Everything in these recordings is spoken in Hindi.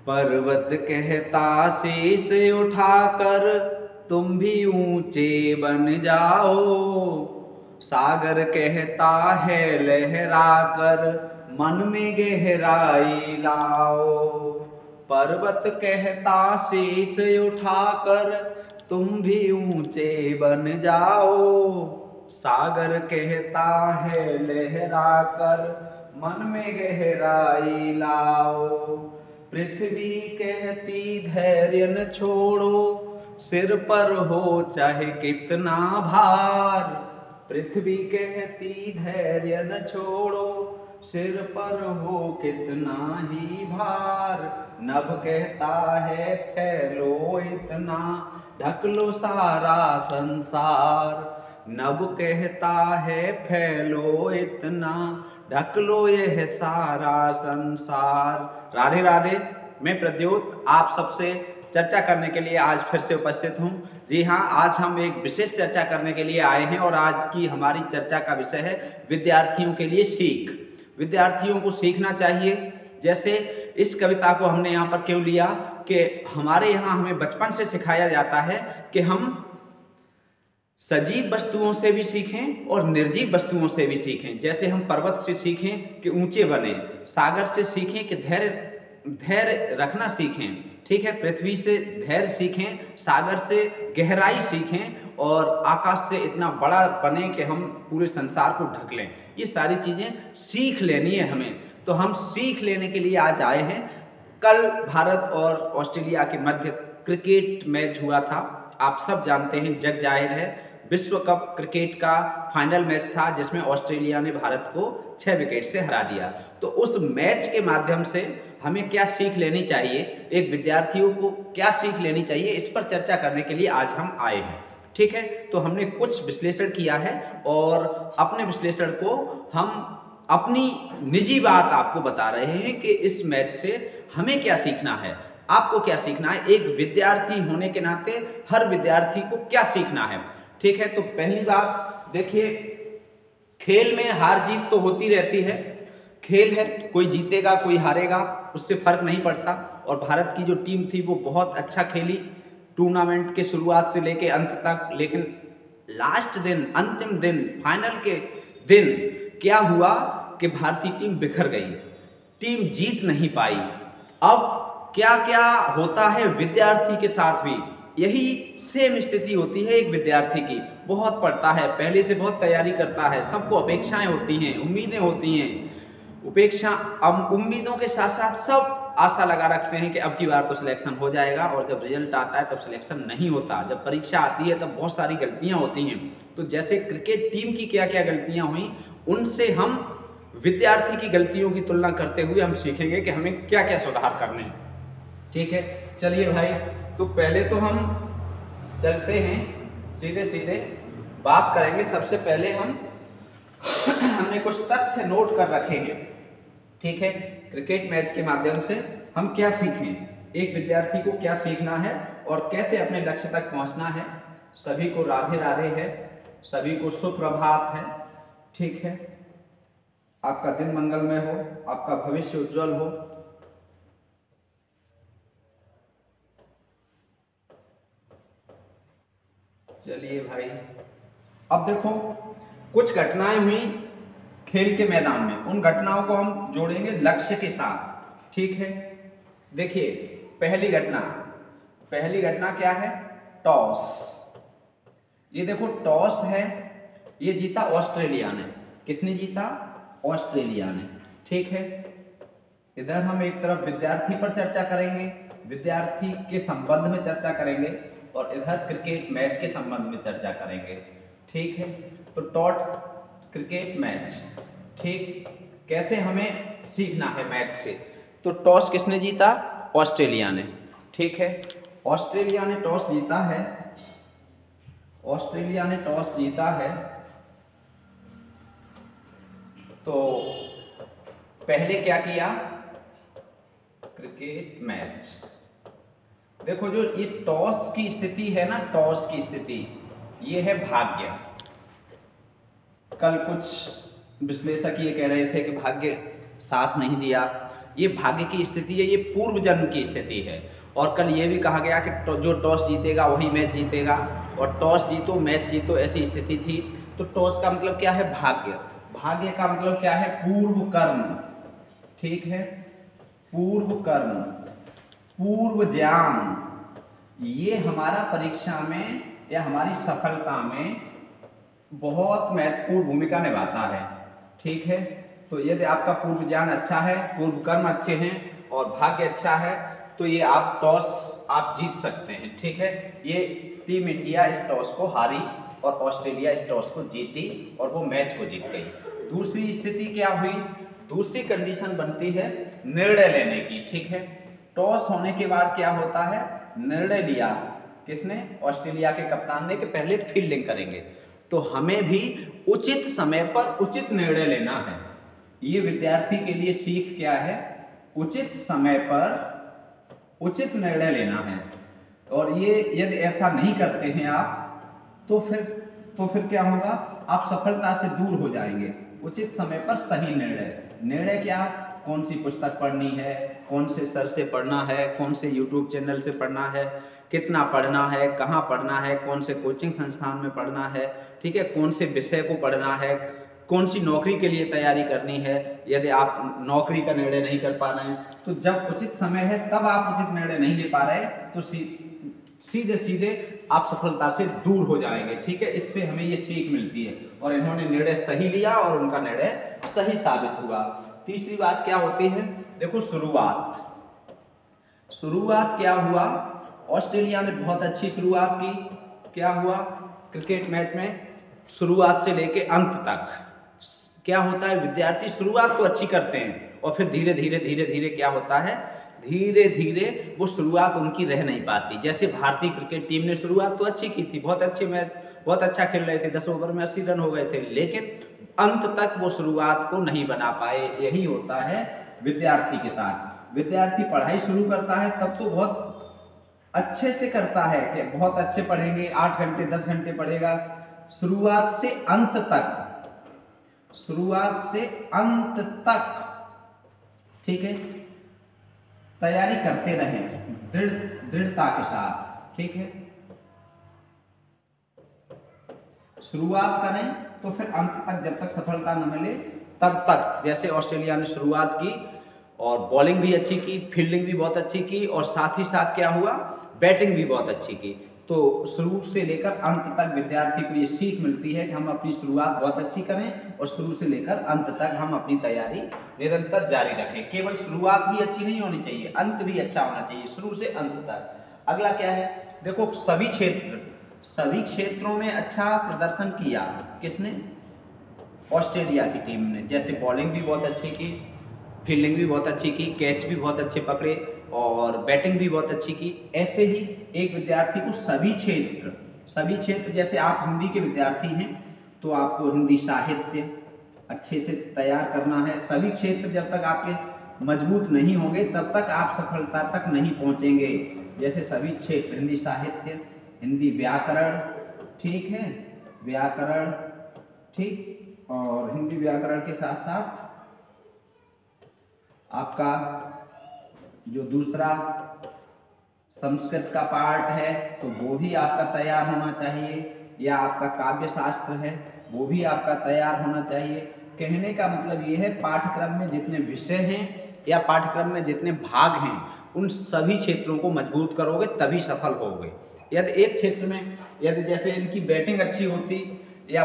पर्वत कहता शीश उठाकर तुम भी ऊंचे बन जाओ, सागर कहता है लहरा कर मन में गहराई लाओ। पर्वत कहता शीश उठाकर तुम भी ऊंचे बन जाओ, सागर कहता है लहरा कर मन में गहराई लाओ। पृथ्वी कहती धैर्य न छोड़ो, सिर पर हो चाहे कितना भार। पृथ्वी कहती धैर्य न छोड़ो, सिर पर हो कितना ही भार। नभ कहता है फैलो इतना, ढक लो सारा संसार। नभ कहता है फैलो इतना, ढक लो यह सारा संसार। राधे राधे। मैं प्रद्योत आप सबसे चर्चा करने के लिए आज फिर से उपस्थित हूँ। जी हाँ, आज हम एक विशेष चर्चा करने के लिए आए हैं और आज की हमारी चर्चा का विषय है विद्यार्थियों के लिए सीख। विद्यार्थियों को सीखना चाहिए। जैसे इस कविता को हमने यहाँ पर क्यों लिया कि हमारे यहाँ हमें बचपन से सिखाया जाता है कि हम सजीव वस्तुओं से भी सीखें और निर्जीव वस्तुओं से भी सीखें। जैसे हम पर्वत से सीखें कि ऊंचे बने, सागर से सीखें कि धैर्य रखना सीखें, ठीक है, पृथ्वी से धैर्य सीखें, सागर से गहराई सीखें और आकाश से इतना बड़ा बने कि हम पूरे संसार को ढक लें। ये सारी चीज़ें सीख लेनी है हमें। तो हम सीख लेने के लिए आज आए हैं। कल भारत और ऑस्ट्रेलिया के मध्य क्रिकेट मैच हुआ था। आप सब जानते हैं, जग जाहिर है, विश्व कप क्रिकेट का फाइनल मैच था जिसमें ऑस्ट्रेलिया ने भारत को 6 विकेट से हरा दिया। तो उस मैच के माध्यम से हमें क्या सीख लेनी चाहिए, एक विद्यार्थियों को क्या सीख लेनी चाहिए, इस पर चर्चा करने के लिए आज हम आए हैं। ठीक है, तो हमने कुछ विश्लेषण किया है और अपने विश्लेषण को हम अपनी निजी बात आपको बता रहे हैं कि इस मैच से हमें क्या सीखना है, आपको क्या सीखना है। एक विद्यार्थी होने के नाते हर विद्यार्थी को क्या सीखना है। ठीक है, तो पहली बात देखिए, खेल में हार जीत तो होती रहती है। खेल है, कोई जीतेगा कोई हारेगा, उससे फर्क नहीं पड़ता। और भारत की जो टीम थी वो बहुत अच्छा खेली टूर्नामेंट के शुरुआत से लेके अंत तक। लेकिन लास्ट दिन, अंतिम दिन, फाइनल के दिन क्या हुआ कि भारतीय टीम बिखर गई, टीम जीत नहीं पाई। अब क्या क्या होता है विद्यार्थी के साथ भी, यही सेम स्थिति होती है एक विद्यार्थी की। बहुत पढ़ता है, पहले से बहुत तैयारी करता है, सबको अपेक्षाएं होती हैं, उम्मीदें होती हैं। उम्मीदों के साथ साथ सब आशा लगा रखते हैं कि अब की बार तो सिलेक्शन हो जाएगा, और जब रिजल्ट आता है तब सिलेक्शन नहीं होता। जब परीक्षा आती है तब बहुत सारी गलतियां होती हैं। तो जैसे क्रिकेट टीम की क्या क्या गलतियां हुई, उनसे हम विद्यार्थी की गलतियों की तुलना करते हुए हम सीखेंगे कि हमें क्या क्या सुधार करने हैं। ठीक है, चलिए भाई, तो पहले तो हम चलते हैं सीधे सीधे बात करेंगे। सबसे पहले हमने कुछ तथ्य नोट कर रखे हैं। ठीक है, क्रिकेट मैच के माध्यम से हम क्या सीखें, एक विद्यार्थी को क्या सीखना है और कैसे अपने लक्ष्य तक पहुंचना है। सभी को राधे राधे है, सभी को सुप्रभात है। ठीक है, आपका दिन मंगलमय हो, आपका भविष्य उज्जवल हो। चलिए भाई, अब देखो, कुछ घटनाएं हुई खेल के मैदान में, उन घटनाओं को हम जोड़ेंगे लक्ष्य के साथ। ठीक है, देखिए पहली घटना क्या है, टॉस। ये देखो टॉस है, ये जीता ऑस्ट्रेलिया ने। किसने जीता? ऑस्ट्रेलिया ने। ठीक है, इधर हम एक तरफ विद्यार्थी पर चर्चा करेंगे, विद्यार्थी के संबंध में चर्चा करेंगे, और इधर क्रिकेट मैच के संबंध में चर्चा करेंगे। ठीक है, तो क्रिकेट मैच, ठीक, कैसे हमें सीखना है मैच से। तो टॉस किसने जीता? ऑस्ट्रेलिया ने। ठीक है, ऑस्ट्रेलिया ने टॉस जीता है। तो पहले क्या किया? क्रिकेट मैच, देखो जो ये टॉस की स्थिति है ना, टॉस की स्थिति, ये है भाग्य। कल कुछ विश्लेषक ये कह रहे थे कि भाग्य साथ नहीं दिया। ये भाग्य की स्थिति है, ये पूर्व जन्म की स्थिति है। और कल ये भी कहा गया कि जो टॉस जीतेगा वही मैच जीतेगा, और टॉस जीतो मैच जीतो ऐसी स्थिति थी। तो टॉस का मतलब क्या है? भाग्य। भाग्य का मतलब क्या है? पूर्व कर्म, ठीक है, पूर्व कर्म, पूर्व ज्ञान। ये हमारा परीक्षा में या हमारी सफलता में बहुत महत्वपूर्ण भूमिका निभाता है, ठीक है। तो यदि आपका पूर्व ज्ञान अच्छा है, पूर्व कर्म अच्छे हैं और भाग्य अच्छा है, तो ये आप टॉस आप जीत सकते हैं, ठीक है। ये टीम इंडिया इस टॉस को हारी और ऑस्ट्रेलिया इस टॉस को जीती और वो मैच को जीत गई। दूसरी स्थिति क्या हुई? दूसरी कंडीशन बनती है निर्णय लेने की, ठीक है। टॉस होने के बाद क्या होता है? निर्णय लिया किसने? ऑस्ट्रेलिया के कप्तान ने कि पहले फील्डिंग करेंगे। तो हमें भी उचित समय पर उचित निर्णय लेना है। ये विद्यार्थी के लिए सीख क्या है? उचित समय पर उचित निर्णय लेना है। और ये यदि ऐसा नहीं करते हैं आप तो फिर क्या होगा? आप सफलता से दूर हो जाएंगे। उचित समय पर सही निर्णय। निर्णय क्या? कौन सी पुस्तक पढ़नी है, कौन से सर से पढ़ना है, कौन से यूट्यूब चैनल से पढ़ना है, कितना पढ़ना है, कहाँ पढ़ना है, कौन से कोचिंग संस्थान में पढ़ना है, ठीक है, कौन से विषय को पढ़ना है, कौन सी नौकरी के लिए तैयारी करनी है। यदि आप नौकरी का निर्णय नहीं कर पा रहे हैं तो जब उचित समय है तब आप उचित निर्णय नहीं ले पा रहे तो सीधे सीधे आप सफलता से दूर हो जाएंगे, ठीक है। इससे हमें ये सीख मिलती है और इन्होंने निर्णय सही लिया और उनका निर्णय सही साबित हुआ। तीसरी बात क्या होती है? देखो, शुरुआत क्या हुआ? ऑस्ट्रेलिया ने बहुत अच्छी शुरुआत की। क्या हुआ? क्रिकेट मैच में शुरुआत से लेके अंत तक क्या होता है? विद्यार्थी शुरुआत तो अच्छी करते हैं और फिर धीरे धीरे क्या होता है? धीरे धीरे वो शुरुआत उनकी रह नहीं पाती। जैसे भारतीय क्रिकेट टीम ने शुरुआत तो अच्छी की थी, बहुत अच्छे मैच, बहुत अच्छा खेल रहे थे, 10 ओवर में 80 रन हो गए थे, लेकिन अंत तक वो शुरुआत को नहीं बना पाए। यही होता है विद्यार्थी के साथ। विद्यार्थी पढ़ाई शुरू करता है तब तो बहुत अच्छे से करता है कि बहुत अच्छे पढ़ेंगे, 8 घंटे 10 घंटे पढ़ेगा। शुरुआत से अंत तक, ठीक है, तैयारी करते रहें दृढ़ता के साथ, ठीक है। शुरुआत करें तो फिर अंत तक, जब तक सफलता न मिले तब तक। जैसे ऑस्ट्रेलिया ने शुरुआत की और बॉलिंग भी अच्छी की, फील्डिंग भी बहुत अच्छी की और साथ ही साथ क्या हुआ? बैटिंग भी बहुत अच्छी की। तो शुरू से लेकर अंत तक विद्यार्थी को ये सीख मिलती है कि हम अपनी शुरुआत बहुत अच्छी करें और शुरू से लेकर अंत तक हम अपनी तैयारी निरंतर जारी रखें। केवल शुरुआत ही अच्छी नहीं होनी चाहिए, अंत भी अच्छा होना चाहिए, शुरू से अंत तक। अगला क्या है? देखो, सभी क्षेत्रों में अच्छा प्रदर्शन किया। किसने? ऑस्ट्रेलिया की टीम ने। जैसे बॉलिंग भी बहुत अच्छी की, फील्डिंग भी बहुत अच्छी की, कैच भी बहुत अच्छे पकड़े और बैटिंग भी बहुत अच्छी की। ऐसे ही एक विद्यार्थी को सभी क्षेत्र, जैसे आप हिंदी के विद्यार्थी हैं तो आपको हिंदी साहित्य अच्छे से तैयार करना है। सभी क्षेत्र जब तक आपके मजबूत नहीं होंगे तब तक आप सफलता तक नहीं पहुंचेंगे। जैसे सभी क्षेत्र, हिंदी साहित्य, हिंदी व्याकरण, ठीक है, व्याकरण, ठीक, और हिंदी व्याकरण के साथ साथ आपका जो दूसरा संस्कृत का पार्ट है तो वो भी आपका तैयार होना चाहिए, या आपका काव्य शास्त्र है वो भी आपका तैयार होना चाहिए। कहने का मतलब ये है, पाठ्यक्रम में जितने विषय हैं या पाठ्यक्रम में जितने भाग हैं उन सभी क्षेत्रों को मजबूत करोगे तभी सफल होगे। यदि एक क्षेत्र में, यदि जैसे इनकी बैटिंग अच्छी होती या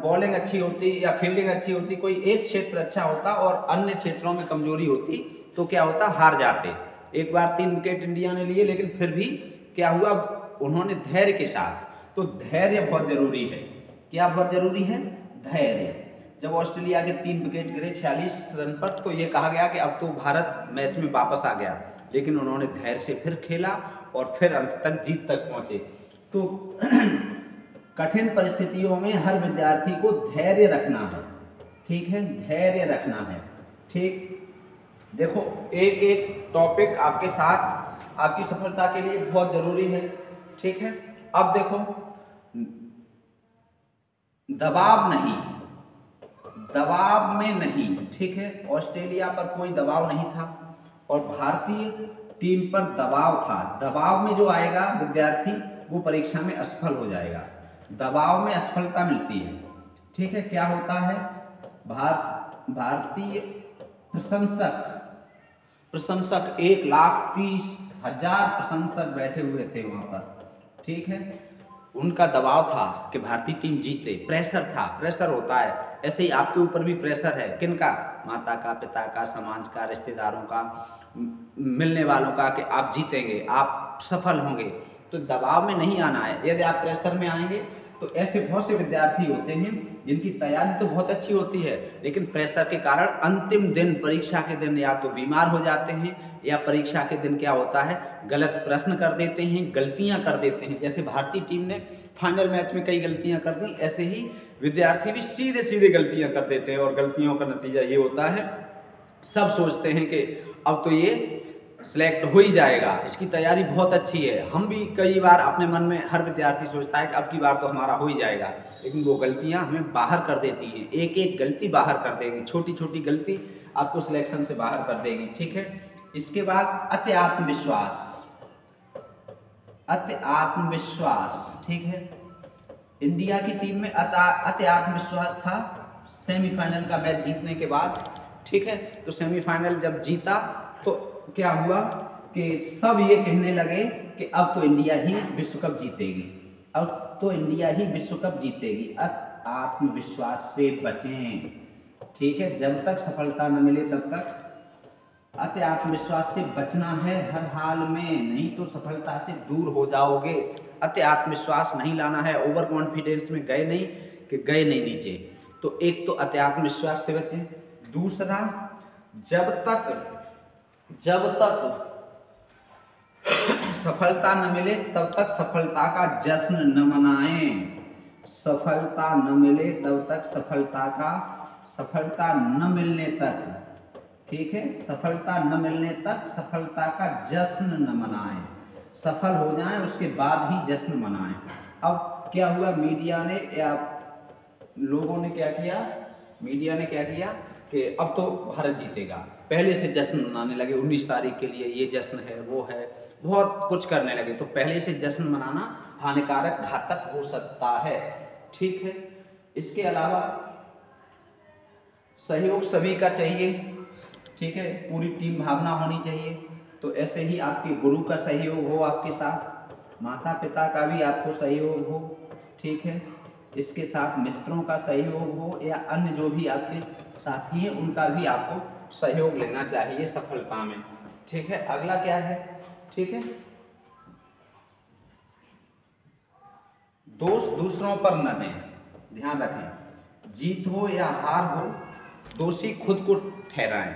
बॉलिंग अच्छी होती या फील्डिंग अच्छी होती, कोई एक क्षेत्र अच्छा होता और अन्य क्षेत्रों में कमजोरी होती तो क्या होता? हार जाते। एक बार 3 विकेट इंडिया ने लिए लेकिन फिर भी क्या हुआ? उन्होंने धैर्य के साथ, तो धैर्य बहुत जरूरी है। क्या बहुत जरूरी है? धैर्य। जब ऑस्ट्रेलिया के 3 विकेट गिरे 46 रन पर तो ये कहा गया कि अब तो भारत मैच में वापस आ गया, लेकिन उन्होंने धैर्य से फिर खेला और फिर अंत तक जीत तक पहुंचे। तो कठिन परिस्थितियों में हर विद्यार्थी को धैर्य रखना है, ठीक है, धैर्य रखना है, ठीक। देखो, एक एक टॉपिक आपके साथ आपकी सफलता के लिए बहुत जरूरी है, ठीक है। अब देखो, दबाव में नहीं, ठीक है, ऑस्ट्रेलिया पर कोई दबाव नहीं था। और भारतीय टीम पर दबाव था। दबाव में जो आएगा विद्यार्थी वो परीक्षा में असफल हो जाएगा, दबाव में असफलता मिलती है। ठीक है, क्या होता है, भारतीय प्रशंसक 1,30,000 प्रशंसक बैठे हुए थे वहां पर। ठीक है, उनका दबाव था कि भारतीय टीम जीते, प्रेशर था, प्रेशर होता है। ऐसे ही आपके ऊपर भी प्रेशर है, किनका, माता का, पिता का, समाज का, रिश्तेदारों का, मिलने वालों का, कि आप जीतेंगे, आप सफल होंगे। तो दबाव में नहीं आना है। यदि आप प्रेशर में आएंगे तो ऐसे बहुत से विद्यार्थी होते हैं जिनकी तैयारी तो बहुत अच्छी होती है, लेकिन प्रेशर के कारण अंतिम दिन, परीक्षा के दिन या तो बीमार हो जाते हैं, या परीक्षा के दिन क्या होता है, गलत प्रश्न कर देते हैं, गलतियां कर देते हैं। जैसे भारतीय टीम ने फाइनल मैच में कई गलतियां कर दी, ऐसे ही विद्यार्थी भी सीधे सीधे गलतियां कर देते हैं, और गलतियों का नतीजा ये होता है, सब सोचते हैं कि अब तो ये सिलेक्ट हो ही जाएगा, इसकी तैयारी बहुत अच्छी है। हम भी कई बार अपने मन में, हर विद्यार्थी सोचता है कि अब की बार तो हमारा हो ही जाएगा, लेकिन वो गलतियां हमें बाहर कर देती हैं। एक एक गलती बाहर कर देगी, छोटी छोटी गलती आपको सिलेक्शन से बाहर कर देगी। ठीक है, इसके बाद अति आत्मविश्वास, अति आत्मविश्वास। ठीक है, इंडिया की टीम में अति आत्मविश्वास था सेमीफाइनल का मैच जीतने के बाद। ठीक है, तो सेमीफाइनल जब जीता तो क्या हुआ कि सब ये कहने लगे कि अब तो इंडिया ही विश्व कप जीतेगी, अब तो इंडिया ही विश्व कप जीतेगी। आत्मविश्वास से बचें। ठीक है, जब तक सफलता न मिले तब तक अति आत्मविश्वास से बचना है हर हाल में, नहीं तो सफलता से दूर हो जाओगे। अति आत्मविश्वास नहीं लाना है, ओवर कॉन्फिडेंस में गए नहीं कि गए नहीं नीचे। तो एक तो अति आत्मविश्वास से बचें। दूसरा, जब तक सफलता न मिले तब तक सफलता का जश्न न मनाएं। सफलता न मिले तब तक सफलता न मिलने तक, ठीक है, सफलता न मिलने तक सफलता का जश्न न मनाएं। सफल हो जाएं उसके बाद ही जश्न मनाएं। अब क्या हुआ, मीडिया ने या लोगों ने क्या किया, मीडिया ने क्या किया कि अब तो भारत जीतेगा, पहले से जश्न मनाने लगे। 19 तारीख के लिए ये जश्न है, वो है, बहुत कुछ करने लगे। तो पहले से जश्न मनाना हानिकारक, घातक हो सकता है। ठीक है, इसके अलावा सहयोग सभी का चाहिए। ठीक है, पूरी टीम भावना होनी चाहिए। तो ऐसे ही आपके गुरु का सहयोग हो आपके साथ, माता पिता का भी आपको सहयोग हो। ठीक है, इसके साथ मित्रों का सहयोग हो या अन्य जो भी आपके साथी हैं उनका भी आपको सहयोग लेना चाहिए सफलता में। ठीक है, अगला क्या है, ठीक है, दोष दूसरों पर न दें। ध्यान रखें, जीत हो या हार हो, दोषी खुद को ठहराएं।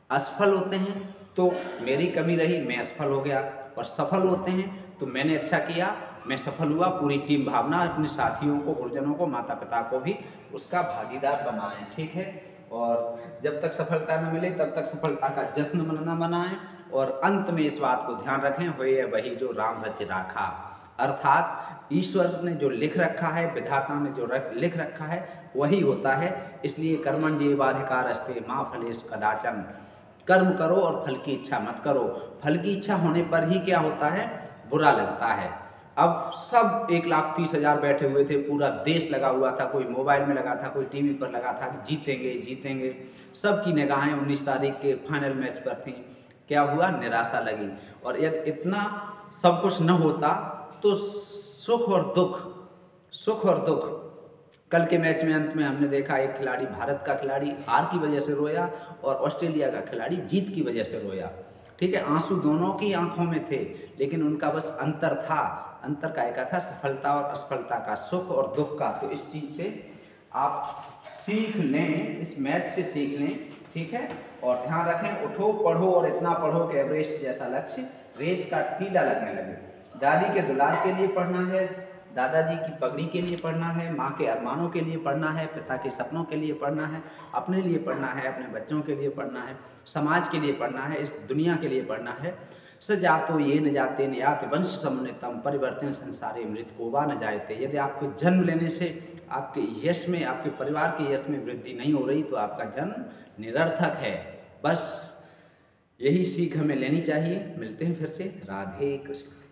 असफल होते हैं तो मेरी कमी रही, मैं असफल हो गया, और सफल होते हैं तो मैंने अच्छा किया, मैं सफल हुआ। पूरी टीम भावना, अपने साथियों को, गुरुजनों को, माता पिता को भी उसका भागीदार बनाएं। ठीक है, और जब तक सफलता न मिले तब तक सफलता का जश्न मनाएं। और अंत में इस बात को ध्यान रखें, होए वही जो राम रच राखा, अर्थात ईश्वर ने जो लिख रखा है, विधाता ने जो लिख रखा है वही होता है। इसलिए कर्मण्येवाधिकारस्ते मा फलेषु कदाचन, कर्म करो और फल की इच्छा मत करो। फल की इच्छा होने पर ही क्या होता है, बुरा लगता है। अब सब 1,30,000 बैठे हुए थे, पूरा देश लगा हुआ था, कोई मोबाइल में लगा था, कोई टीवी पर लगा था, जीतेंगे जीतेंगे, सबकी निगाहें 19 तारीख के फाइनल मैच पर थीं। क्या हुआ, निराशा लगी। और यदि इतना सब कुछ न होता तो सुख और दुख, कल के मैच में अंत में हमने देखा एक खिलाड़ी, भारत का खिलाड़ी हार की वजह से रोया और ऑस्ट्रेलिया का खिलाड़ी जीत की वजह से रोया। ठीक है, आंसू दोनों की आंखों में थे, लेकिन उनका बस अंतर था, अंतर का एक था सफलता और असफलता का, सुख और दुख का। तो इस चीज़ से आप सीख लें, इस मैच से सीख लें। ठीक है, और ध्यान रखें, उठो पढ़ो और इतना पढ़ो कि एवरेस्ट जैसा लक्ष्य रेत का टीला लगने लगे। दादी के दुलार के लिए पढ़ना है, दादाजी की पगड़ी के लिए पढ़ना है, माँ के अरमानों के लिए पढ़ना है, पिता के सपनों के लिए पढ़ना है, अपने लिए पढ़ना है, अपने बच्चों के लिए पढ़ना है, समाज के लिए पढ़ना है, इस दुनिया के लिए पढ़ना है। स जातो ये न जाते नयात वंश समुन्नतम परिवर्तन संसारे मृत कोवा न जायते। यदि आपके जन्म लेने से आपके यश में, आपके परिवार के यश में वृद्धि नहीं हो रही तो आपका जन्म निरर्थक है। बस यही सीख हमें लेनी चाहिए। मिलते हैं फिर से। राधे कृष्ण।